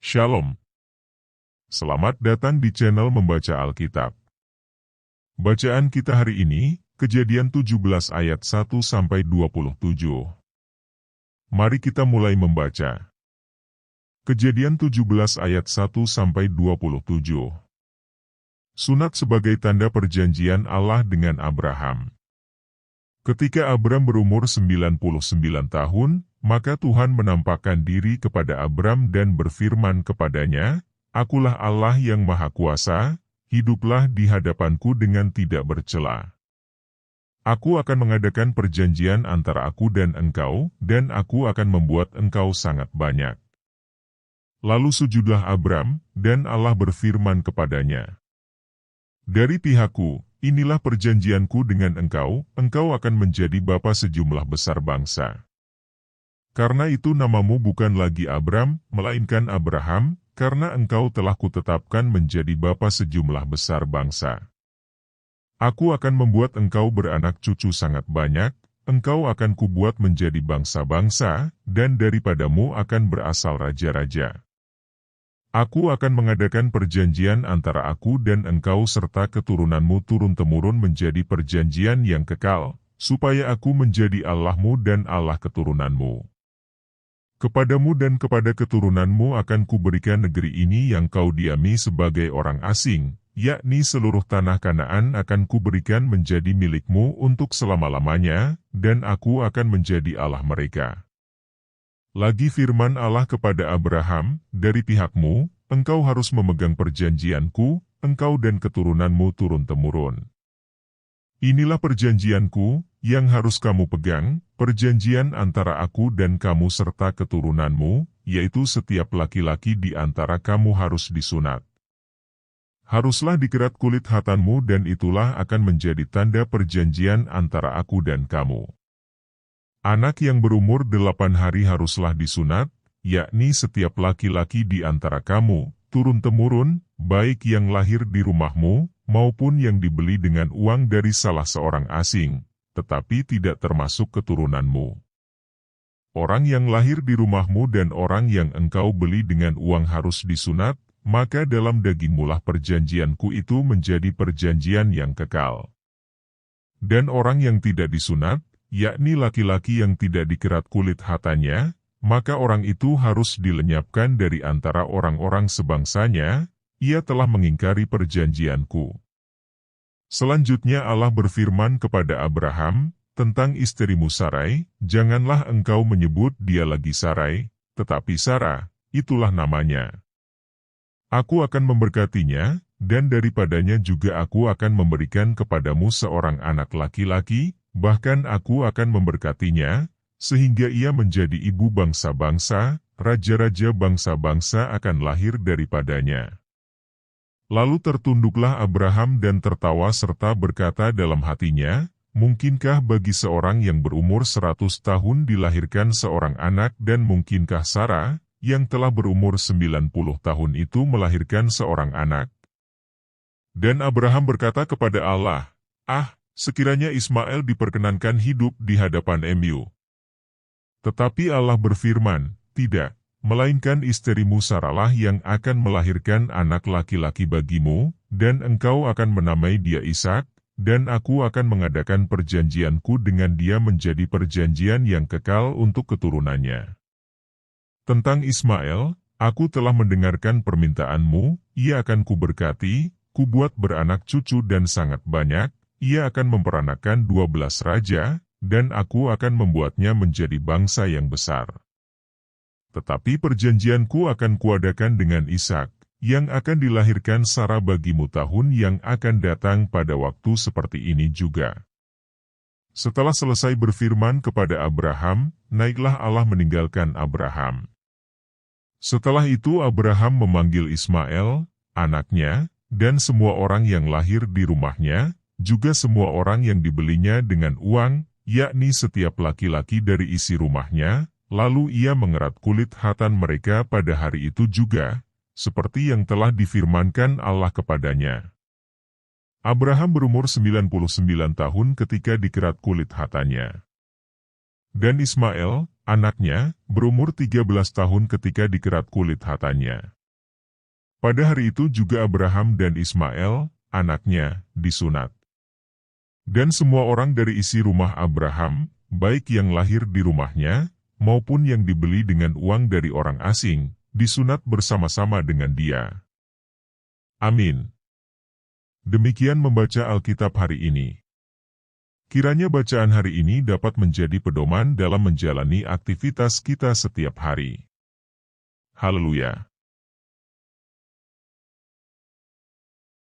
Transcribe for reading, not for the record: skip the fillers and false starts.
Shalom. Selamat datang di channel Membaca Alkitab. Bacaan kita hari ini, Kejadian 17 ayat 1-27. Mari kita mulai membaca. Kejadian 17 ayat 1-27. Sunat sebagai tanda perjanjian Allah dengan Abraham. Ketika Abram berumur 99 tahun, maka Tuhan menampakkan diri kepada Abram dan berfirman kepadanya, "Akulah Allah yang Maha Kuasa, hiduplah di hadapanku dengan tidak bercela. Aku akan mengadakan perjanjian antara aku dan engkau, dan aku akan membuat engkau sangat banyak." Lalu sujudlah Abram, dan Allah berfirman kepadanya, "Dari pihakku, inilah perjanjianku dengan engkau akan menjadi bapa sejumlah besar bangsa. Karena itu namamu bukan lagi Abram, melainkan Abraham, karena engkau telah kutetapkan menjadi bapa sejumlah besar bangsa. Aku akan membuat engkau beranak cucu sangat banyak, engkau akan kubuat menjadi bangsa-bangsa, dan daripadamu akan berasal raja-raja. Aku akan mengadakan perjanjian antara aku dan engkau serta keturunanmu turun-temurun menjadi perjanjian yang kekal, supaya aku menjadi Allahmu dan Allah keturunanmu. Kepadamu dan kepada keturunanmu akan kuberikan negeri ini yang kau diami sebagai orang asing, yakni seluruh tanah Kanaan akan kuberikan menjadi milikmu untuk selama-lamanya, dan aku akan menjadi Allah mereka." Lagi firman Allah kepada Abraham, "Dari pihakmu, engkau harus memegang perjanjianku, engkau dan keturunanmu turun-temurun. Inilah perjanjianku, yang harus kamu pegang, perjanjian antara aku dan kamu serta keturunanmu, yaitu setiap laki-laki di antara kamu harus disunat. Haruslah dikerat kulit khatanmu dan itulah akan menjadi tanda perjanjian antara aku dan kamu. Anak yang berumur 8 hari haruslah disunat, yakni setiap laki-laki di antara kamu, turun-temurun, baik yang lahir di rumahmu, maupun yang dibeli dengan uang dari salah seorang asing, tetapi tidak termasuk keturunanmu. Orang yang lahir di rumahmu dan orang yang engkau beli dengan uang harus disunat, maka dalam dagingmulah perjanjianku itu menjadi perjanjian yang kekal. Dan orang yang tidak disunat, yakni laki-laki yang tidak dikerat kulit khatannya, maka orang itu harus dilenyapkan dari antara orang-orang sebangsanya, ia telah mengingkari perjanjianku." Selanjutnya Allah berfirman kepada Abraham, tentang istrimu Sarai, "Janganlah engkau menyebut dia lagi Sarai, tetapi Sarah, itulah namanya. Aku akan memberkatinya, dan daripadanya juga aku akan memberikan kepadamu seorang anak laki-laki, bahkan aku akan memberkatinya, sehingga ia menjadi ibu bangsa-bangsa, raja-raja bangsa-bangsa akan lahir daripadanya." Lalu tertunduklah Abraham dan tertawa serta berkata dalam hatinya, "Mungkinkah bagi seorang yang berumur 100 tahun dilahirkan seorang anak dan mungkinkah Sarah, yang telah berumur 90 tahun itu melahirkan seorang anak?" Dan Abraham berkata kepada Allah, sekiranya Ismail diperkenankan hidup di hadapan Mu. Tetapi Allah berfirman, "Tidak, melainkan istrimu Sarahlah yang akan melahirkan anak laki-laki bagimu, dan engkau akan menamai dia Ishak, dan aku akan mengadakan perjanjianku dengan dia menjadi perjanjian yang kekal untuk keturunannya. Tentang Ismail, aku telah mendengarkan permintaanmu, ia akan kuberkati, kubuat beranak cucu dan sangat banyak, ia akan memperanakan 12 raja, dan aku akan membuatnya menjadi bangsa yang besar. Tetapi perjanjianku akan kuadakan dengan Ishak, yang akan dilahirkan Sarah bagimu tahun yang akan datang pada waktu seperti ini juga." Setelah selesai berfirman kepada Abraham, naiklah Allah meninggalkan Abraham. Setelah itu Abraham memanggil Ismail, anaknya, dan semua orang yang lahir di rumahnya, juga semua orang yang dibelinya dengan uang, yakni setiap laki-laki dari isi rumahnya, lalu ia mengerat kulit khatan mereka pada hari itu juga, seperti yang telah difirmankan Allah kepadanya. Abraham berumur 99 tahun ketika dikerat kulit khatannya. Dan Ismail, anaknya, berumur 13 tahun ketika dikerat kulit khatannya. Pada hari itu juga Abraham dan Ismail, anaknya, disunat. Dan semua orang dari isi rumah Abraham, baik yang lahir di rumahnya, maupun yang dibeli dengan uang dari orang asing, disunat bersama-sama dengan dia. Amin. Demikian membaca Alkitab hari ini. Kiranya bacaan hari ini dapat menjadi pedoman dalam menjalani aktivitas kita setiap hari. Haleluya.